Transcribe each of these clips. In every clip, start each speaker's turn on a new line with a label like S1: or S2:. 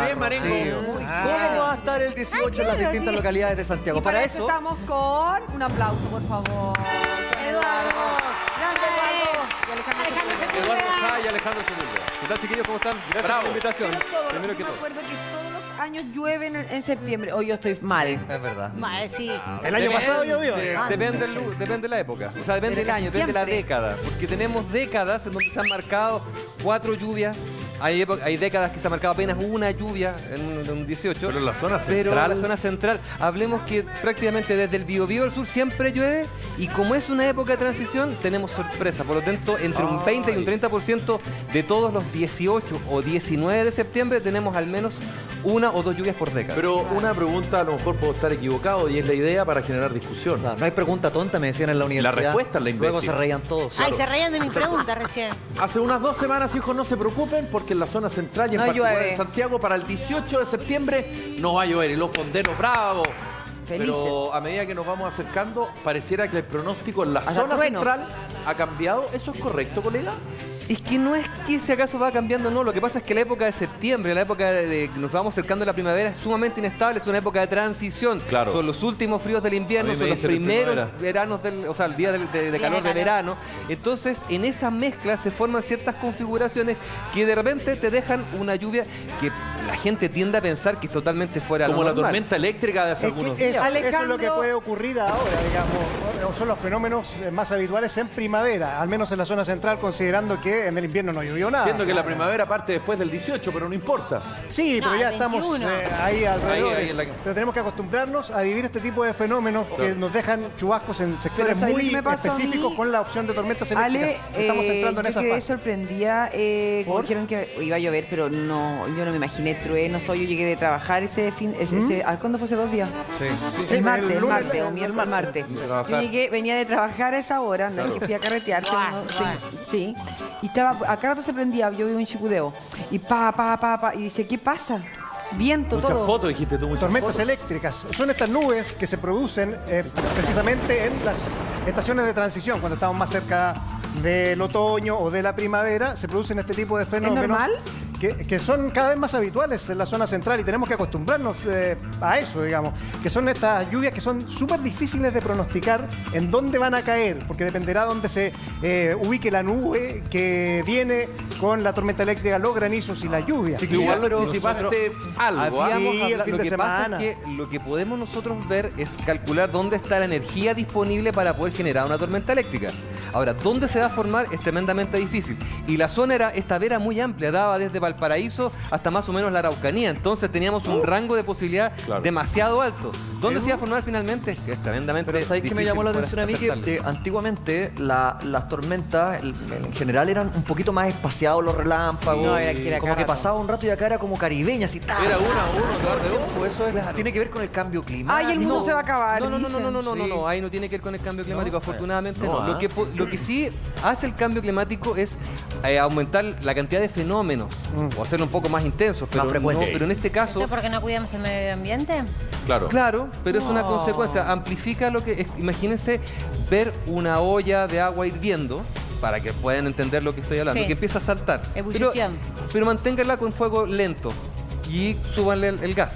S1: bien, Marengo.
S2: Sí. ¿Cómo va a estar el 18 en las distintas localidades de Santiago?
S3: Y para eso estamos con un aplauso, por favor. Eduardo. Grande Eduardo.
S1: Eduardo Sá y Alejandro Sepúlveda. ¿Qué tal, chiquillos? ¿Cómo están? Gracias por la invitación. Primero que
S3: Me
S1: todo.
S3: acuerdo que todos los años llueven en septiembre. Hoy yo estoy mal.
S2: Es verdad.
S4: Sí.
S5: El año pasado llovió.
S1: Depende de la época, o sea, depende del año, depende de la
S3: siempre.
S1: década. Porque tenemos décadas en donde se han marcado 4 lluvias. Hay décadas que se ha marcado apenas una lluvia en un 18.
S6: Pero en la zona
S1: Pero
S6: central.
S1: en la zona central, hablemos que prácticamente desde el Biobío al sur siempre llueve. Y como es una época de transición, tenemos sorpresa. Por lo tanto, entre un 20 y un 30% de todos los 18 o 19 de septiembre tenemos al menos una o dos lluvias por década.
S6: Pero una pregunta, a lo mejor puedo estar equivocado, y es la idea para generar discusión.
S2: No hay pregunta tonta, me decían en la universidad.
S6: respuesta es la imbécil.
S2: Luego se reían todos.
S4: Ay, se reían de mi pregunta recién.
S6: Hace unas 2 semanas, hijos, no se preocupen, porque en la zona central y en
S3: No
S6: particular
S3: llueve.
S6: en Santiago, para el 18 de septiembre no va a llover. Y los fonderos, bravo.
S3: Felices.
S6: Pero a medida que nos vamos acercando, pareciera que el pronóstico en la
S3: Hasta
S6: zona
S3: trueno.
S6: central ha cambiado. ¿Eso es correcto, colega?
S1: Es que no es que si acaso va cambiando, no. Lo que pasa es que la época de septiembre, la época de que nos vamos acercando a la primavera, es sumamente inestable, es una época de transición.
S6: Claro.
S1: Son los últimos fríos del invierno,
S6: A mí me
S1: son los
S6: dicen en
S1: primeros
S6: primavera.
S1: veranos, o sea, el día de calor de verano. Entonces, en esa mezcla se forman ciertas configuraciones que de repente te dejan una lluvia que la gente tiende a pensar que es totalmente fuera de lo
S6: Como la
S1: normal.
S6: tormenta eléctrica de hace algunos días.
S5: Eso es lo que
S3: Alejandro.
S5: puede ocurrir ahora, digamos. Son los fenómenos más habituales en primavera, al menos en la zona central, considerando que en el invierno no llovió nada.
S6: Siendo que la primavera parte después del 18, pero no importa.
S5: Sí, pero
S4: No,
S5: ya
S4: el
S5: estamos
S4: 21.
S5: ahí alrededor.
S6: Ahí en la-
S5: Pero tenemos que acostumbrarnos a vivir este tipo de fenómenos que nos dejan chubascos en sectores
S3: Pero ¿sabes
S5: muy
S3: qué me pasó a
S5: específicos
S3: mí?
S5: con la opción de tormentas eléctricas.
S3: Ale,
S5: Estamos entrando en
S3: yo
S5: esa
S3: quedé
S5: fase.
S3: sorprendida.
S5: ¿Por?
S3: Dijeron que iba a llover, pero no, yo no me imaginé truenos. Yo llegué de trabajar ese fin. ¿Cuándo fue hace 2 días?
S5: Sí,
S3: el martes,
S5: el lunes,
S3: o
S5: el
S3: miércoles, martes.
S1: trabajar.
S3: Yo llegué, venía de trabajar a esa hora, no es que fui a carretear, pero sí. Y estaba, a cada rato se prendía, yo vivo en Chicudeo. Y pa. Y dice, ¿qué pasa? Viento,
S6: Muchas
S3: todo.
S6: fotos, dijiste tú, muchas
S5: Tormentas
S6: fotos.
S5: eléctricas son estas nubes que se producen precisamente en las estaciones de transición, cuando estamos más cerca del otoño o de la primavera, se producen este tipo de fenómenos.
S3: normal?
S5: Que son cada vez más habituales en la zona central y tenemos que acostumbrarnos a eso, digamos, que son estas lluvias que son súper difíciles de pronosticar en dónde van a caer, porque dependerá dónde se ubique la nube que viene con la tormenta eléctrica, los granizos y la lluvia.
S6: Sí, que igual
S1: Pero
S6: anticipaste algo. ¿ah?
S1: Habíamos
S5: Sí, el
S1: hablado-
S5: fin
S1: lo
S5: de
S1: que pasa
S5: semana.
S1: es que lo que podemos nosotros ver es calcular dónde está la energía disponible para poder generar una tormenta eléctrica. Ahora, ¿dónde se va a formar? Es tremendamente difícil. Y la zona esta era muy amplia, daba desde Valparaíso hasta más o menos la Araucanía. Entonces teníamos un rango de posibilidad
S6: Claro.
S1: demasiado alto. ¿Dónde se iba a formar finalmente? Que es tremendamente
S2: Pero ¿sabéis que me
S1: difícil
S2: llamó la
S1: poder
S2: atención a mí?
S1: acertarle.
S2: Que antiguamente las tormentas en general eran un poquito más espaciados los relámpagos.
S3: No, era que era
S2: como
S3: cada
S2: que pasaba un rato y acá era como caribeña, así.
S6: Era uno a uno,
S2: Pues eso tiene que ver con el cambio climático.
S3: Ay, el mundo se va a acabar.
S1: No,
S3: dicen.
S1: ahí no tiene que ver con el cambio climático, afortunadamente
S6: No,
S1: no. Lo que sí hace el cambio climático es aumentar la cantidad de fenómenos o hacerlo un poco más intensos, pero,
S2: Más frecuente.
S1: pero en este caso,
S4: ¿Eso porque no cuidamos el medio ambiente?
S6: Claro.
S1: claro, pero es una consecuencia, amplifica lo que es. Imagínense ver una olla de agua hirviendo, para que puedan entender lo que estoy hablando,
S4: Sí.
S1: que empieza a saltar.
S4: Ebullición.
S1: Pero manténganla con fuego lento y súbanle el gas.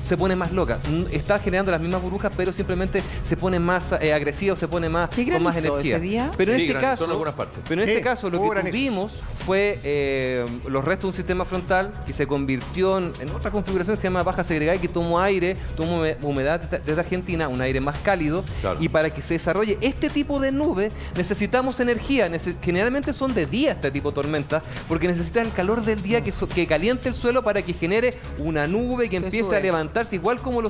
S1: Se pone más loca. Está generando las mismas burbujas, pero simplemente se pone más agresivo, se pone más
S3: ¿Qué
S1: con más
S3: granizó
S1: energía.
S3: ese día?
S1: Pero en
S6: Sí,
S1: este
S6: granizó
S1: caso,
S6: en algunas partes.
S1: pero en
S5: Sí,
S1: este caso lo
S5: hubo
S1: que
S5: granizo.
S1: tuvimos fue los restos de un sistema frontal que se convirtió en otra configuración que se llama baja segregada y que tomó aire, tomó humedad desde Argentina, un aire más cálido.
S6: Claro.
S1: Y para que se desarrolle este tipo de nube necesitamos energía. Generalmente son de día este tipo de tormentas porque necesitan el calor del día que caliente el suelo para que genere una nube que
S3: Se
S1: empiece
S3: sube.
S1: a levantarse, igual como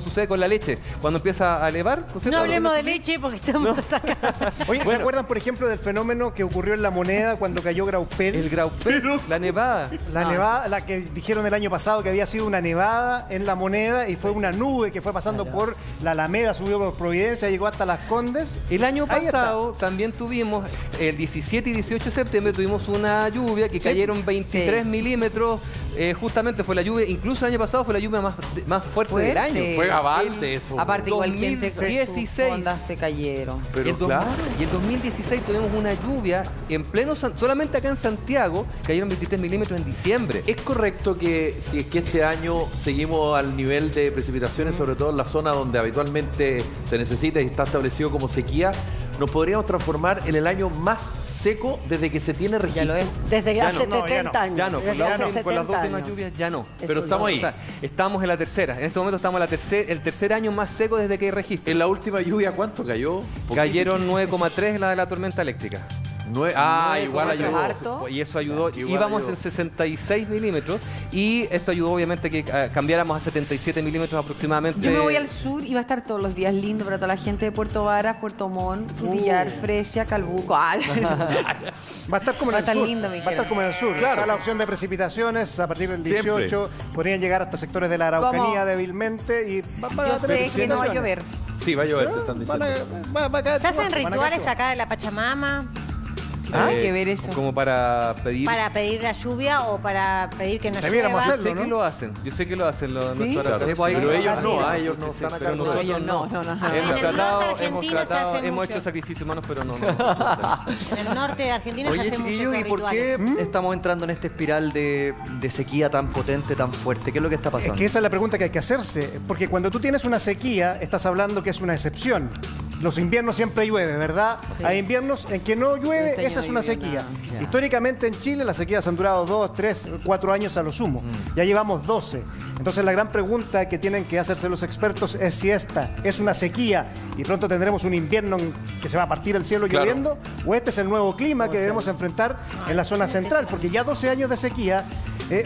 S1: sucede con la leche. Cuando empieza a elevar, ¿no es cierto?
S4: No hablemos de leche porque estamos hasta acá.
S5: Oye, ¿se
S1: Bueno.
S5: acuerdan, por ejemplo, del fenómeno que ocurrió en La Moneda cuando cayó Graupel?
S1: El graupel, la nevada.
S5: La nevada, la que dijeron el año pasado que había sido una nevada en La Moneda y fue una nube que fue pasando por la Alameda, subió por Providencia, llegó hasta Las Condes.
S1: El año
S5: Ahí está.
S1: pasado también tuvimos, el 17 y 18 de septiembre, tuvimos una lluvia que cayeron 23 milímetros. Justamente fue la lluvia, incluso el año pasado fue la lluvia más fuerte del año.
S6: Fue Gabalde eso.
S3: Aparte, igual gente
S1: 2016.
S3: ondas se cayeron.
S6: Pero
S1: Y el 2016 tuvimos una lluvia en pleno, solamente acá en Santiago cayeron 23 milímetros en diciembre.
S6: ¿Es correcto que si es que este año seguimos al nivel de precipitaciones, sobre todo en la zona donde habitualmente se necesita y está establecido como sequía, nos podríamos transformar en el año más seco desde que se tiene registro?
S3: Ya lo es.
S4: Desde
S1: Ya
S4: hace
S1: no,
S4: 70 años.
S1: Ya no, con,
S4: Desde
S1: las
S4: hace
S1: últimas- con las dos
S4: 70
S1: últimas
S4: años.
S1: lluvias ya no.
S6: Pero estamos ahí.
S1: Estamos en la tercera. En este momento estamos en el tercer año más seco desde que hay registro.
S6: En la última lluvia, ¿cuánto cayó?
S1: Cayeron 9,3 la de la tormenta eléctrica.
S6: Igual
S3: 9,3
S6: ayudó.
S3: harto.
S1: Y eso ayudó.
S6: Igual
S1: Íbamos
S6: ayudó.
S1: en 66 milímetros y esto ayudó obviamente que cambiáramos a 77 milímetros aproximadamente.
S3: Yo me voy al sur y va a estar todos los días lindo para toda la gente de Puerto Varas, Puerto Montt, Frutillar, Fresia, Calbuco. Ah,
S5: Va a estar como en
S3: Va a
S5: el
S3: estar
S5: sur.
S3: lindo, me
S5: Va a estar
S3: dijeron.
S5: como en el sur.
S6: Claro.
S5: Está la opción de precipitaciones a partir del 18.
S6: Siempre.
S5: Podrían llegar hasta sectores de la Araucanía
S3: ¿Cómo?
S5: débilmente y van
S3: yo
S5: a
S3: sé
S5: tener
S3: que no va a llover.
S6: Sí, va a llover, te están
S5: Van
S6: diciendo.
S5: va a caer
S4: ¿Se hacen
S5: chubascos, van a caer
S4: rituales
S5: chubascos.
S4: acá de la Pachamama
S3: Hay que ver eso.
S1: Como para pedir.
S4: para pedir la lluvia o para pedir que no
S5: Debiéramos
S4: llueva?
S5: hacerlo.
S1: Sé que
S5: ¿no?
S1: lo hacen. Yo sé que lo hacen los
S3: ¿Sí?
S1: nuestros
S6: Claro,
S1: artesanos.
S6: pero ellos no,
S4: partido.
S6: ellos no están acá.
S1: Pero
S6: con
S1: nosotros
S3: ellos no.
S1: Hemos
S4: En el norte
S1: tratado,
S4: argentino se hace
S1: hemos
S4: mucho.
S1: hecho sacrificios humanos, pero no.
S4: En el norte de Argentina se
S2: Oye,
S4: hacen
S2: chiquillos,
S4: muchos
S2: ¿y por qué
S4: rituales.
S2: estamos entrando en esta espiral de sequía tan potente, tan fuerte? ¿Qué es lo que está
S5: Es
S2: pasando?
S5: que esa es la pregunta que hay que hacerse, porque cuando tú tienes una sequía, estás hablando que es una excepción. Los inviernos siempre llueve, ¿verdad?
S3: Sí.
S5: Hay inviernos en que no llueve,
S3: Este año
S5: esa es
S3: no
S5: una
S3: llovió
S5: sequía.
S3: nada. Ya.
S5: Históricamente en Chile las sequías han durado 2, 3, 4 años a lo sumo. Ya llevamos 12. Entonces la gran pregunta que tienen que hacerse los expertos es si esta es una sequía y pronto tendremos un invierno en que se va a partir el cielo
S6: Claro.
S5: lloviendo, o este es el nuevo clima que debemos enfrentar en la zona central, porque ya 12 años de sequía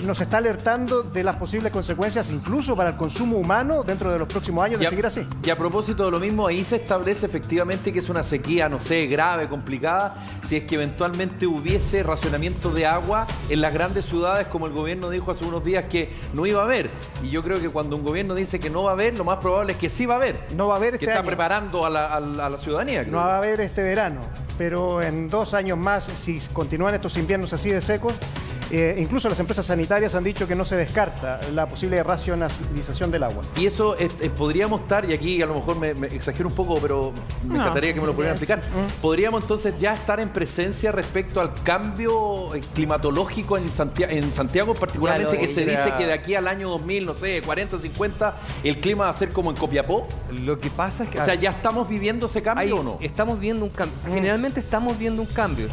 S5: nos está alertando de las posibles consecuencias incluso para el consumo humano dentro de los próximos años de seguir así.
S6: Y a propósito de lo mismo, ahí se establece efectivamente que es una sequía, no sé, grave, complicada, si es que eventualmente hubiese racionamiento de agua en las grandes ciudades, como el gobierno dijo hace unos días que no iba a haber. Y yo creo que cuando un gobierno dice que no va a haber, lo más probable es que sí va a haber.
S5: No va a haber
S6: Que
S5: este
S6: está
S5: año.
S6: preparando a la ciudadanía. creo.
S5: No va a haber este verano, pero en 2 años más, si continúan estos inviernos así de secos, incluso las empresas sanitarias han dicho que no se descarta la posible racionalización del agua.
S6: Y eso podríamos estar, y aquí a lo mejor me exagero un poco, pero me
S3: No,
S6: encantaría que me lo pudieran explicar. Podríamos entonces ya estar en presencia respecto al cambio climatológico en Santiago particularmente,
S3: Ya lo
S6: que se
S1: es.
S6: dice que de aquí al año 2000, no sé, 40, 50, el clima va a ser como en Copiapó.
S1: Lo que pasa es que
S6: O sea, ¿ya estamos viviendo ese cambio o no?
S1: Estamos viendo un cambio. Generalmente estamos viendo un cambio.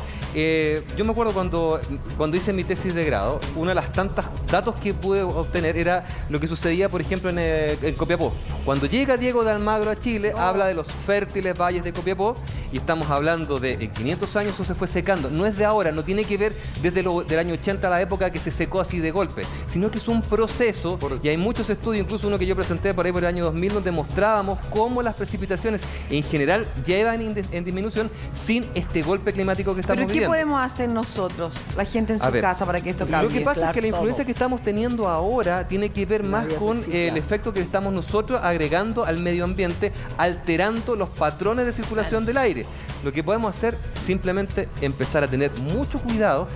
S1: Yo me acuerdo cuando hice mi tesis de grado, uno de las tantas datos que pude obtener era lo que sucedía, por ejemplo, en Copiapó. Cuando llega Diego de Almagro a Chile, habla de los fértiles valles de Copiapó y estamos hablando de en 500 años eso se fue secando. No es de ahora, no tiene que ver desde del año 80 a la época que se secó así de golpe, sino que es un proceso y hay muchos estudios, incluso uno que yo presenté por ahí por el año 2000, donde mostrábamos cómo las precipitaciones en general llevan en disminución sin este golpe climático que estamos
S3: Pero ¿qué
S1: viviendo.
S3: podemos hacer nosotros, la gente en
S1: A
S3: su
S1: ver,
S3: casa, para que esto cambie?
S1: Lo que pasa es que la influencia
S4: todo.
S1: que estamos teniendo ahora tiene que ver más
S4: había
S1: con
S4: reciclado.
S1: el efecto que estamos nosotros agregando al medio ambiente, alterando los patrones de circulación del aire. Lo que podemos hacer simplemente empezar a tener mucho cuidado.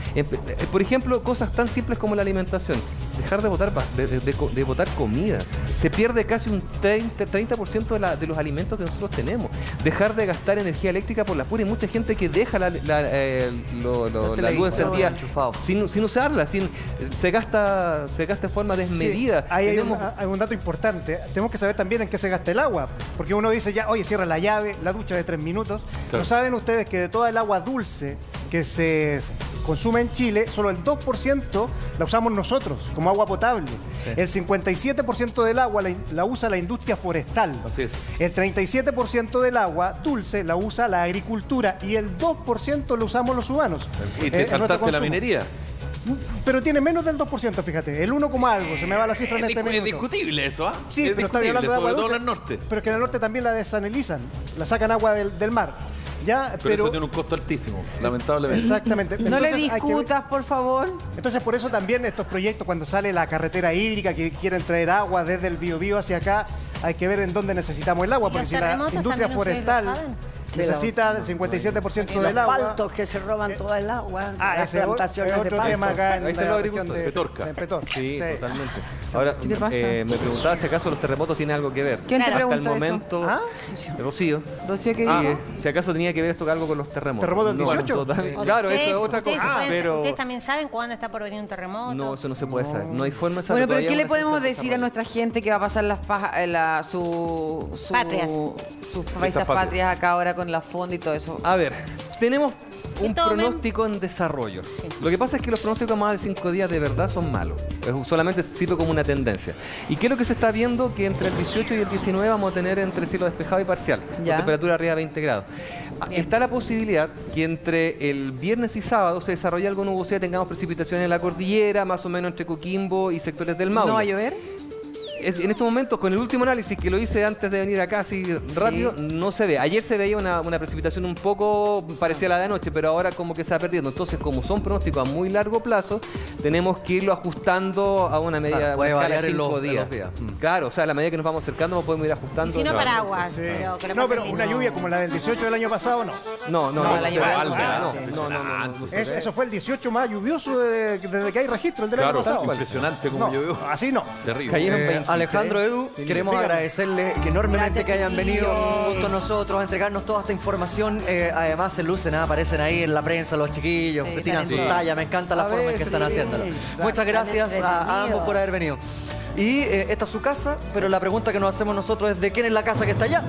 S1: Por ejemplo, cosas tan simples como la alimentación. Dejar de botar, de botar comida. Se pierde casi un 30% de los alimentos que nosotros tenemos. Dejar de gastar energía eléctrica por la pura. Hay mucha gente que deja la luz encendida
S2: enchufado.
S1: sin usarla, se gasta de forma desmedida.
S5: Sí, ahí
S1: Tenemos-
S5: hay un dato importante. Tenemos que saber también en qué se gasta el agua. Porque uno dice ya, oye, cierra la llave, la ducha de 3 minutos.
S6: Claro.
S5: ¿No saben ustedes que de toda el agua dulce que se consume en Chile, solo el 2% la usamos nosotros como agua potable? El 57% del agua la usa la industria forestal.
S6: Así es.
S5: El 37% del agua dulce la usa la agricultura y el 2% lo usamos los humanos.
S6: Y te
S5: en nuestro
S6: saltaste la
S5: consumo.
S6: minería.
S5: Pero tiene menos del 2%, fíjate. El 1, algo, se me va la cifra en este
S6: Es
S5: minuto.
S6: discutible eso, ¿ah?
S5: Sí,
S6: es
S5: pero está
S6: discutible,
S5: hablando de agua
S6: sobre todo
S5: dulce.
S6: en el norte.
S5: Pero que en el norte también la desanalizan, la sacan agua del mar. Ya,
S6: Pero eso
S5: pero
S6: tiene un costo altísimo, lamentablemente.
S5: exactamente.
S3: No le
S5: Entonces, hay que ver-
S3: discutas, por favor.
S5: Entonces, por eso también estos proyectos, cuando sale la carretera hídrica, que quieren traer agua desde el Biobío hacia acá, hay que ver en dónde necesitamos el agua,
S4: ¿Y
S5: porque
S4: los
S5: si la
S4: terremotos
S5: industria
S4: también ustedes lo
S5: forestal...
S4: saben?
S5: necesita el 57%
S7: Los
S5: del agua.
S7: paltos que se roban toda el agua.
S5: Ah,
S7: las
S5: ese es
S7: plantaciones de
S5: otro
S7: paltos.
S5: tema acá en
S1: Ahí están
S5: la
S1: los
S5: región
S1: agricultores.
S5: de
S6: Petorca.
S5: en Petorca.
S1: Sí, totalmente. Ahora,
S3: ¿Qué te pasa?
S1: me preguntaba si acaso los terremotos tienen algo que ver.
S3: ¿Quién te
S1: Hasta el
S3: preguntó eso?
S1: momento,
S5: ¿Ah?
S1: Rocío.
S3: Rocío, ¿qué
S1: Ah,
S3: dijo?
S1: si acaso tenía que ver esto algo con los terremotos.
S5: ¿Terremoto del 18?
S1: total- claro, eso es otra
S4: ustedes
S1: cosa.
S4: pueden-
S1: Pero
S4: ¿Ustedes también saben cuándo está por venir un terremoto?
S1: no, eso no se puede saber. No hay forma de saber.
S3: Bueno, pero
S1: Todavía
S3: ¿qué le
S1: una
S3: podemos
S1: ciencia
S3: decir a
S1: desarrolla.
S3: nuestra gente que va a pasar sus
S4: Patrias.
S3: sus fiestas patrias acá ahora con la fonda y todo eso?
S1: A ver, tenemos un
S4: tomen.
S1: pronóstico en desarrollo. Lo que pasa es que los pronósticos a más de 5 días de verdad son malos. Solamente sirve como una tendencia. ¿Y qué es lo que se está viendo? Que entre el 18 y el 19 vamos a tener entre cielo despejado y parcial,
S3: Ya.
S1: con temperatura arriba de 20 grados. Está la posibilidad que entre el viernes y sábado se desarrolle algo de nubosidad, tengamos precipitaciones en la cordillera, más o menos entre Coquimbo y sectores del Maule.
S3: ¿No va a llover?
S1: En estos momentos, con el último análisis que lo hice antes de venir acá así rápido, no se ve. Ayer se veía una precipitación un poco parecida a la de anoche, pero ahora como que se va perdiendo. Entonces, como son pronósticos a muy largo plazo, tenemos que irlo ajustando a una medida,
S2: Claro, puede
S1: una escala
S2: variar
S1: de
S2: en
S1: 5
S2: los
S1: días.
S2: días.
S1: Claro, o sea, a la medida que nos vamos acercando, nos podemos ir ajustando.
S4: Si no,
S1: Claro.
S4: paraguas.
S5: Sí.
S4: Pero que lo
S5: No,
S4: pasen
S5: pero
S4: lindo.
S5: una lluvia como la del 18 del año pasado, no.
S1: No,
S3: No, el año pasado.
S1: no se ve.
S5: Eso fue el 18 más lluvioso desde que hay registro, el del
S6: Claro,
S5: año pasado.
S6: impresionante como
S5: No,
S6: llovió.
S5: así no.
S6: Terrible.
S1: Cayeron 23.
S2: Alejandro, Edu, queremos agradecerles enormemente
S7: Gracias,
S2: que hayan venido
S7: chiquillos.
S2: junto a nosotros a entregarnos toda esta información. Además, se lucen, aparecen ahí en la prensa los chiquillos,
S7: Sí,
S2: se tiran sus
S7: también.
S2: tallas. Me encanta la
S1: A
S2: forma en
S1: ver,
S2: que están
S1: sí.
S2: haciéndolo. Muchas gracias a ambos por haber venido. Y esta es su casa, pero la pregunta que nos hacemos nosotros es: ¿de quién es la casa que está allá?